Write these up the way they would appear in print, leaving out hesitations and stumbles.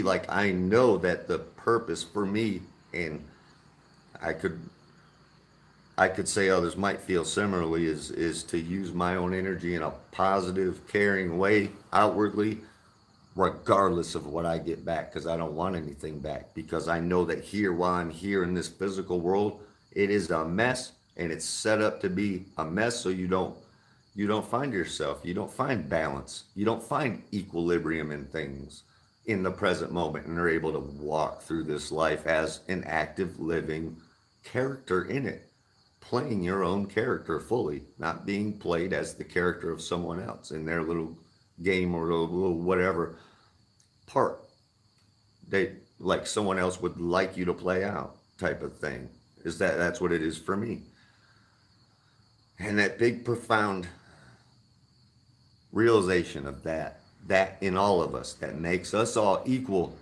like I know that the purpose for me, and I could I could say others might feel similarly, is to use my own energy in a positive, caring way outwardly, regardless of what I get back, because I don't want anything back. Because I know that here, while I'm here in this physical world, it is a mess, and it's set up to be a mess. So you don't find yourself, you don't find balance, you don't find equilibrium in things in the present moment, and are able to walk through this life as an active, living character in it, playing your own character fully, not being played as the character of someone else in their little game or little whatever part they like someone else would like you to play out type of thing. That's what it is for me. And that big profound realization of that in all of us, that makes us all equal,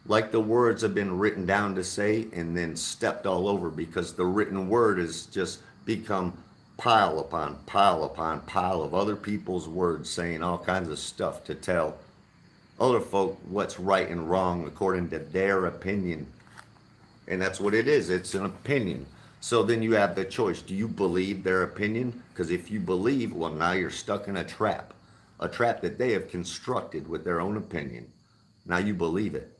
like the words have been written down to say and then stepped all over, because the written word has just become pile upon pile of other people's words saying all kinds of stuff to tell other folk what's right and wrong according to their opinion. And that's what it is. It's an opinion. So then you have the choice. Do you believe their opinion? Because if you believe, well, now you're stuck in a trap that they have constructed with their own opinion. Now you believe it.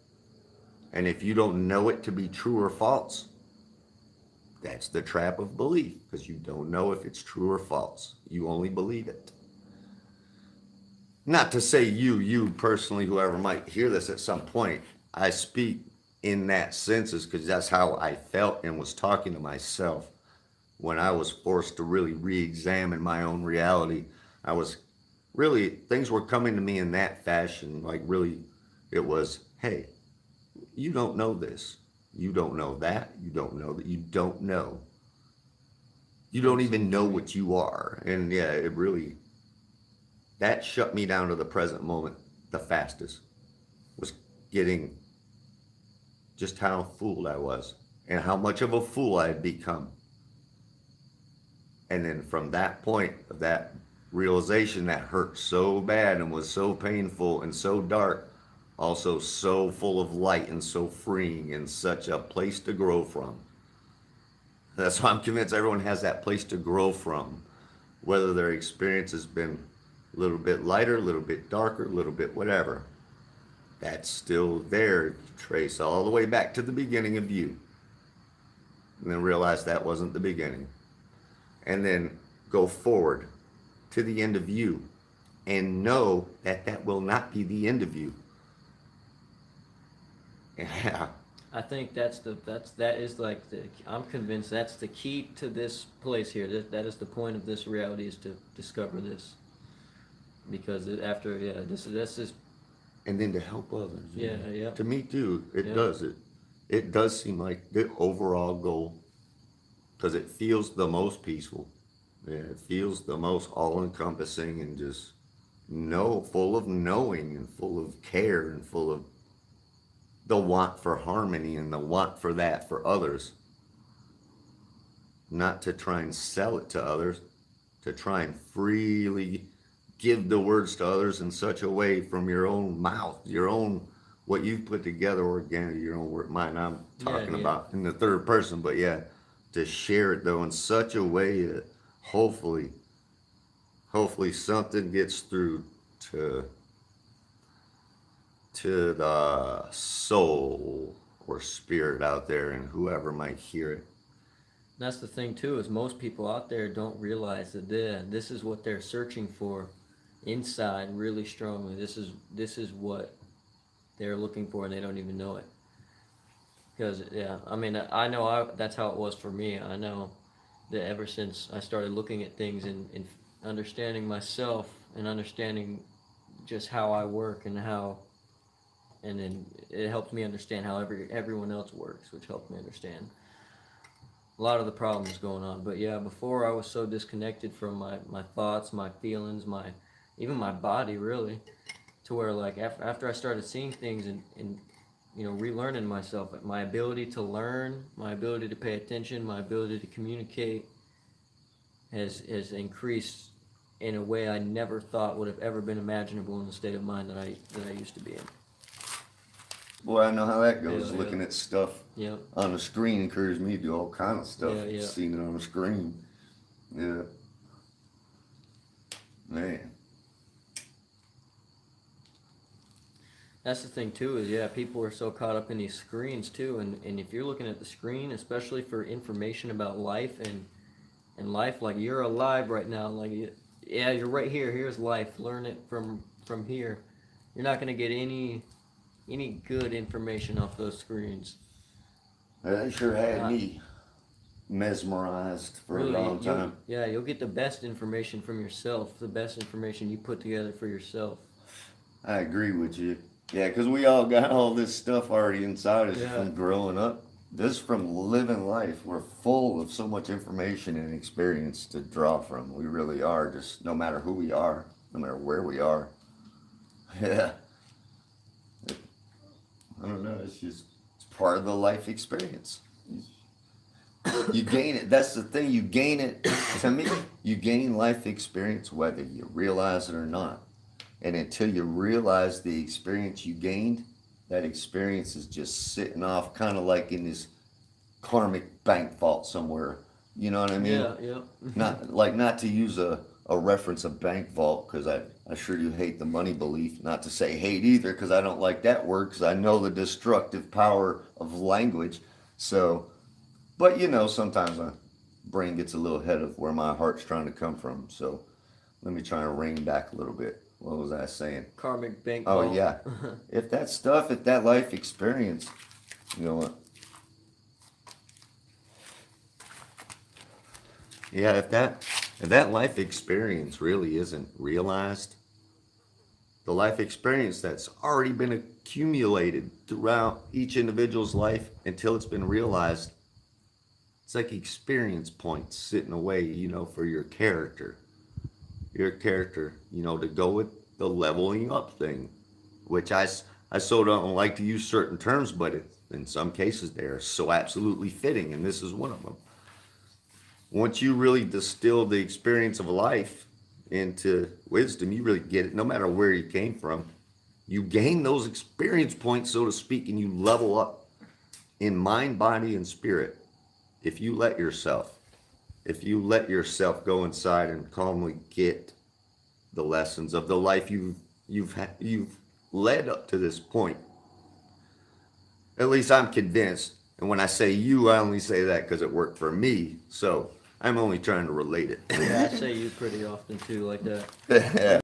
And if you don't know it to be true or false, that's the trap of belief, because you don't know if it's true or false. You only believe it. Not to say you personally, whoever might hear this at some point, I speak in that senses because that's how I felt and was talking to myself when I was forced to really re-examine my own reality. I was really, things were coming to me in that fashion, like really, it was, hey, you don't know this. You don't know that. You don't know that. You don't know. You don't even know what you are. And yeah, it really, that shut me down to the present moment the fastest, was getting just how fooled I was and how much of a fool I had become. And then from that point of that realization that hurt so bad and was so painful and so dark, also so full of light and so freeing and such a place to grow from. That's why I'm convinced everyone has that place to grow from, whether their experience has been a little bit lighter, a little bit darker, a little bit whatever. That's still there. Trace all the way back to the beginning of you, and then realize that wasn't the beginning. And then go forward to the end of you and know that that will not be the end of you. Yeah. I think that is like the, I'm convinced that's the key to this place here. That is the point of this reality, is to discover this, because after, yeah, this is, And then to help others. yeah, yeah, To me too, it yeah, does. It does seem like the overall goal, because it feels the most peaceful. Yeah, it feels the most all encompassing, and just full of knowing and full of care and full of the want for harmony and the want for that for others. Not to try and sell it to others, to try and freely give the words to others in such a way from your own mouth, your own, what you've put together organically, your own word, mine. I'm yeah, talking yeah. about in the third person, but yeah, to share it though in such a way that hopefully, hopefully something gets through to the soul or spirit out there, and whoever might hear it. That's the thing too, is most people out there don't realize that this is what they're searching for inside really strongly. This is what they're looking for, and they don't even know it. Because yeah, I mean, I know that's how it was for me. I know that ever since I started looking at things and understanding myself and understanding just how I work and how, and then it helped me understand how everyone else works, which helped me understand a lot of the problems going on. But yeah, before I was so disconnected from my thoughts, my feelings, my even my body really, to where like after I started seeing things and relearning myself, my ability to learn, my ability to pay attention, my ability to communicate has increased in a way I never thought would have ever been imaginable in the state of mind that I used to be in. Boy, I know how that goes. Yeah, Looking yeah. at stuff Yep. on the screen encouraged me to do all kind of stuff. Yeah, yeah. Seeing it on the screen. Yeah. Man. That's the thing too, is yeah, people are so caught up in these screens too, and if you're looking at the screen, especially for information about life and life, like you're alive right now, like yeah, you're right here. Here's life. Learn it from here. You're not gonna get any good information off those screens. That sure had Yeah. me mesmerized for Really, a long time. you'll get the best information from yourself, the best information you put together for yourself. I agree with you. Yeah, because we all got all this stuff already inside us Yeah. from growing up. This from living life. We're full of so much information and experience to draw from. We really are, just no matter who we are, no matter where we are. Yeah. I don't know. It's just it's part of the life experience. You gain it. That's the thing. You gain it. To me, you gain life experience whether you realize it or not. And until you realize the experience you gained, that experience is just sitting off, kind of like in this karmic bank vault somewhere. You know what I mean? Yeah, yeah. Not to use a reference of bank vault, because I sure do hate the money belief. Not to say hate either, because I don't like that word, because I know the destructive power of language. So, but you know, sometimes my brain gets a little ahead of where my heart's trying to come from. So let me try and rein back a little bit. What was I saying? Karmic bank. Oh vault. yeah. If that stuff, if that life experience, you know what? Yeah, if that life experience really isn't realized, the life experience that's already been accumulated throughout each individual's life until it's been realized, it's like experience points sitting away, you know, for your character. Your character, you know, to go with the leveling up thing, which I so don't like to use certain terms, but in some cases they are so absolutely fitting, and this is one of them. Once you really distill the experience of life into wisdom, you really get it, no matter where you came from. You gain those experience points, so to speak, and you level up in mind, body, and spirit. If you let yourself go inside and calmly get the lessons of the life you've led up to this point. At least I'm convinced. And when I say you, I only say that because it worked for me. So I'm only trying to relate it. Yeah, I say you pretty often too, like that. Yeah.